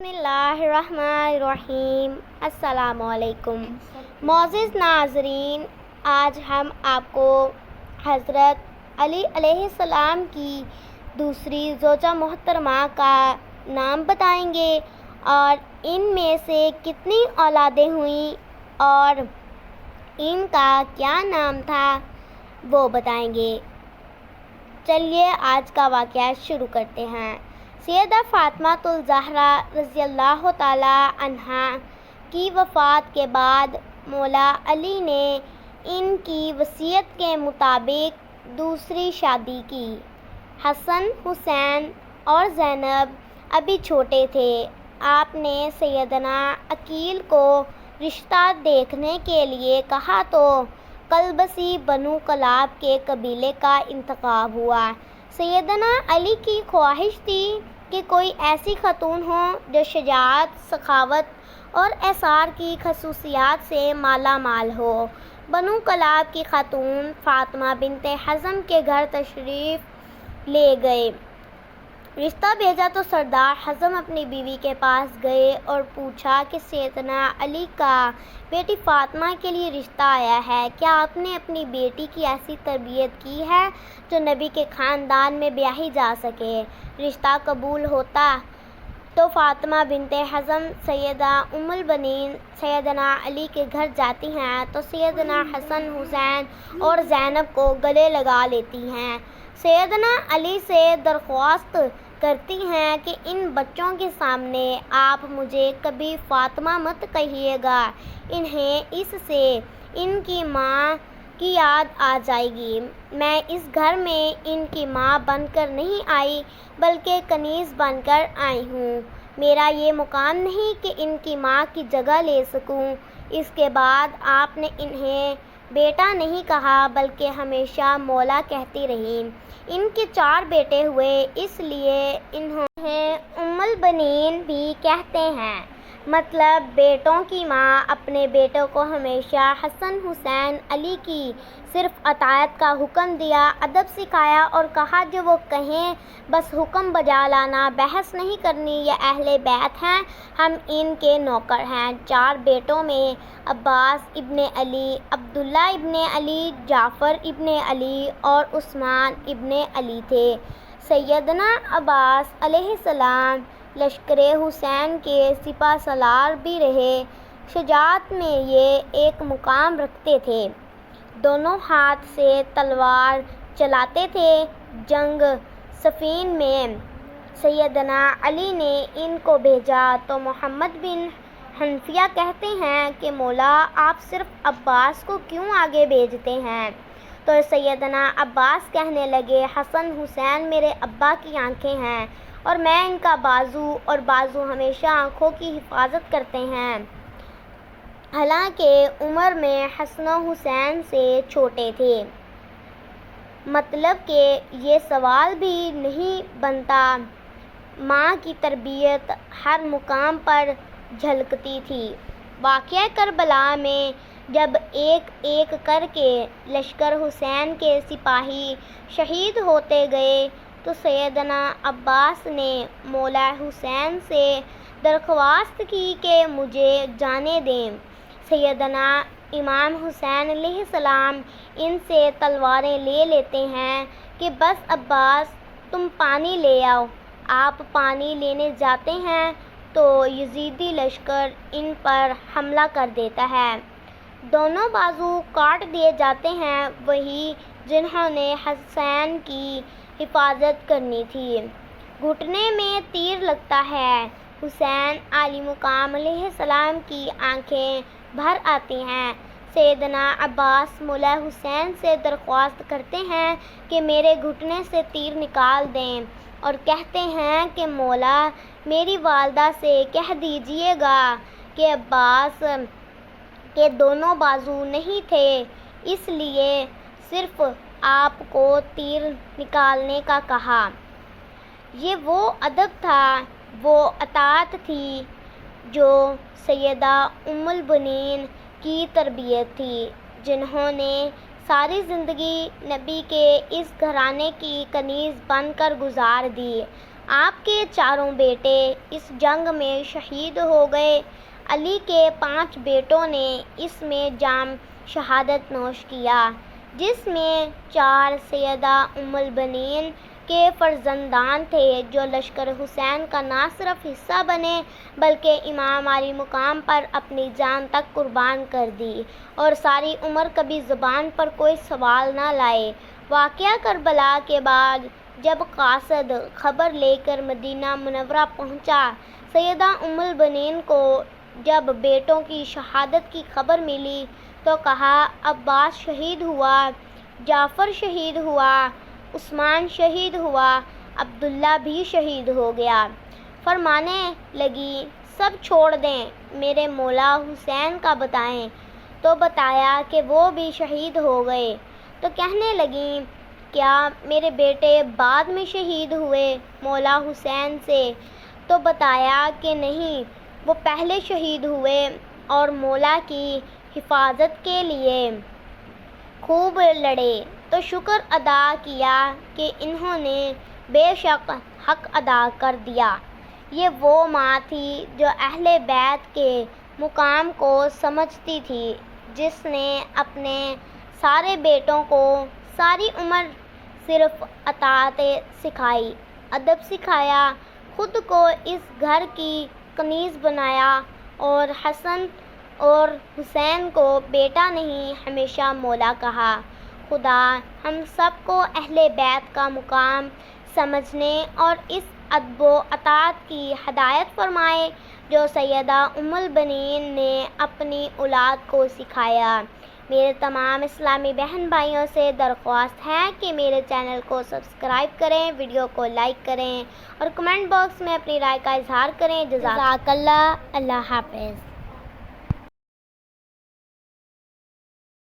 بسم اللہ الرحمن الرحیم۔ السلام علیکم معزز ناظرین، آج ہم آپ کو حضرت علی علیہ السلام کی دوسری زوجہ محترمہ کا نام بتائیں گے اور ان میں سے کتنی اولادیں ہوئیں اور ان کا کیا نام تھا وہ بتائیں گے۔ چلیے آج کا واقعہ شروع کرتے ہیں۔ سیدہ فاطمہ الزہرا رضی اللہ تعالیٰ عنہا کی وفات کے بعد مولا علی نے ان کی وصیت کے مطابق دوسری شادی کی۔ حسن، حسین اور زینب ابھی چھوٹے تھے۔ آپ نے سیدنا عقیل کو رشتہ دیکھنے کے لیے کہا تو قلبسی بنو کلاب کے قبیلے کا انتخاب ہوا۔ سیدنا علی کی خواہش تھی کہ کوئی ایسی خاتون ہو جو شجاعت، سخاوت اور ایثار کی خصوصیات سے مالا مال ہو۔ بنو کلاب کی خاتون فاطمہ بنت حزم کے گھر تشریف لے گئے۔ رشتہ بھیجا تو سردار حزم اپنی بیوی کے پاس گئے اور پوچھا کہ سیدنا علی کا بیٹی فاطمہ کے لیے رشتہ آیا ہے، کیا آپ نے اپنی بیٹی کی ایسی تربیت کی ہے جو نبی کے خاندان میں بیاہی جا سکے؟ رشتہ قبول ہوتا تو فاطمہ بنت حزم سیدہ ام البنین سیدنا علی کے گھر جاتی ہیں تو سیدنا حسن، حسین اور زینب کو گلے لگا لیتی ہیں۔ سیدنا علی سے درخواست کرتی ہیں کہ ان بچوں کے سامنے آپ مجھے کبھی فاطمہ مت کہیے گا، انہیں اس سے ان کی ماں کی یاد آ جائے گی۔ میں اس گھر میں ان کی ماں بن کر نہیں آئی بلکہ کنیز بن کر آئی ہوں۔ میرا یہ مقام نہیں کہ ان کی ماں کی جگہ لے سکوں۔ اس کے بعد آپ نے انہیں بیٹا نہیں کہا بلکہ ہمیشہ مولا کہتی رہی۔ ان کے 4 بیٹے ہوئے، اس لیے انہیں ام البنین بھی کہتے ہیں، مطلب بیٹوں کی ماں۔ اپنے بیٹوں کو ہمیشہ حسن، حسین، علی کی صرف اطاعت کا حکم دیا، ادب سکھایا اور کہا جو وہ کہیں بس حکم بجا لانا، بحث نہیں کرنی، یہ اہل بیت ہیں، ہم ان کے نوکر ہیں۔ 4 بیٹوں میں عباس ابن علی، عبداللہ ابن علی، جعفر ابن علی اور عثمان ابن علی تھے۔ سیدنا عباس علیہ السلام لشکر حسین کے سپہ سالار بھی رہے۔ شجاعت میں یہ ایک مقام رکھتے تھے، دونوں ہاتھ سے تلوار چلاتے تھے۔ جنگ صفین میں سیدنا علی نے ان کو بھیجا تو محمد بن حنفیہ کہتے ہیں کہ مولا آپ صرف عباس کو کیوں آگے بھیجتے ہیں؟ تو سیدنا عباس کہنے لگے حسن، حسین میرے ابا کی آنکھیں ہیں اور میں ان کا بازو، اور بازو ہمیشہ آنکھوں کی حفاظت کرتے ہیں۔ حالانکہ عمر میں حسن و حسین سے چھوٹے تھے، مطلب کہ یہ سوال بھی نہیں بنتا۔ ماں کی تربیت ہر مقام پر جھلکتی تھی۔ واقعہ کربلا میں جب ایک ایک کر کے لشکر حسین کے سپاہی شہید ہوتے گئے تو سیدنا عباس نے مولا حسین سے درخواست کی کہ مجھے جانے دیں۔ سیدنا امام حسین علیہ السلام ان سے تلواریں لے لیتے ہیں کہ بس عباس تم پانی لے آؤ۔ آپ پانی لینے جاتے ہیں تو یزیدی لشکر ان پر حملہ کر دیتا ہے۔ دونوں بازو کاٹ دیے جاتے ہیں، وہی جنہوں نے حسین کی حفاظت کرنی تھی۔ گھٹنے میں تیر لگتا ہے۔ حسین عالی مقام علیہ السلام کی آنکھیں بھر آتی ہیں۔ سیدنا عباس مولا حسین سے درخواست کرتے ہیں کہ میرے گھٹنے سے تیر نکال دیں اور کہتے ہیں کہ مولا میری والدہ سے کہہ دیجیے گا کہ عباس کے دونوں بازو نہیں تھے، اس لیے صرف آپ کو تیر نکالنے کا کہا۔ یہ وہ ادب تھا، وہ اطاعت تھی جو سیدہ ام البنین کی تربیت تھی، جنہوں نے ساری زندگی نبی کے اس گھرانے کی کنیز بن کر گزار دی۔ آپ کے چاروں بیٹے اس جنگ میں شہید ہو گئے۔ علی کے 5 بیٹوں نے اس میں جام شہادت نوش کیا، جس میں 4 سیدہ ام البنین کے فرزندان تھے جو لشکر حسین کا نہ صرف حصہ بنے بلکہ امام علی مقام پر اپنی جان تک قربان کر دی اور ساری عمر کبھی زبان پر کوئی سوال نہ لائے۔ واقعہ کربلا کے بعد جب قاصد خبر لے کر مدینہ منورہ پہنچا، سیدہ ام البنین کو جب بیٹوں کی شہادت کی خبر ملی تو کہا، عباس شہید ہوا، جعفر شہید ہوا، عثمان شہید ہوا، عبداللہ بھی شہید ہو گیا۔ فرمانے لگی، سب چھوڑ دیں، میرے مولا حسین کا بتائیں۔ تو بتایا کہ وہ بھی شہید ہو گئے۔ تو کہنے لگیں، کیا میرے بیٹے بعد میں شہید ہوئے مولا حسین سے؟ تو بتایا کہ نہیں، وہ پہلے شہید ہوئے اور مولا کی حفاظت کے لیے خوب لڑے۔ تو شکر ادا کیا کہ انہوں نے بے شک حق ادا کر دیا۔ یہ وہ ماں تھی جو اہل بیت کے مقام کو سمجھتی تھی، جس نے اپنے سارے بیٹوں کو ساری عمر صرف اطاعت سکھائی، ادب سکھایا، خود کو اس گھر کی کنیز بنایا اور حسن اور حسین کو بیٹا نہیں ہمیشہ مولا کہا۔ خدا ہم سب کو اہل بیت کا مقام سمجھنے اور اس ادب و اطاعت کی ہدایت فرمائے جو سیدہ ام البنین نے اپنی اولاد کو سکھایا۔ میرے تمام اسلامی بہن بھائیوں سے درخواست ہے کہ میرے چینل کو سبسکرائب کریں، ویڈیو کو لائک کریں اور کمنٹ باکس میں اپنی رائے کا اظہار کریں۔ جزاک اللہ، اللہ حافظ۔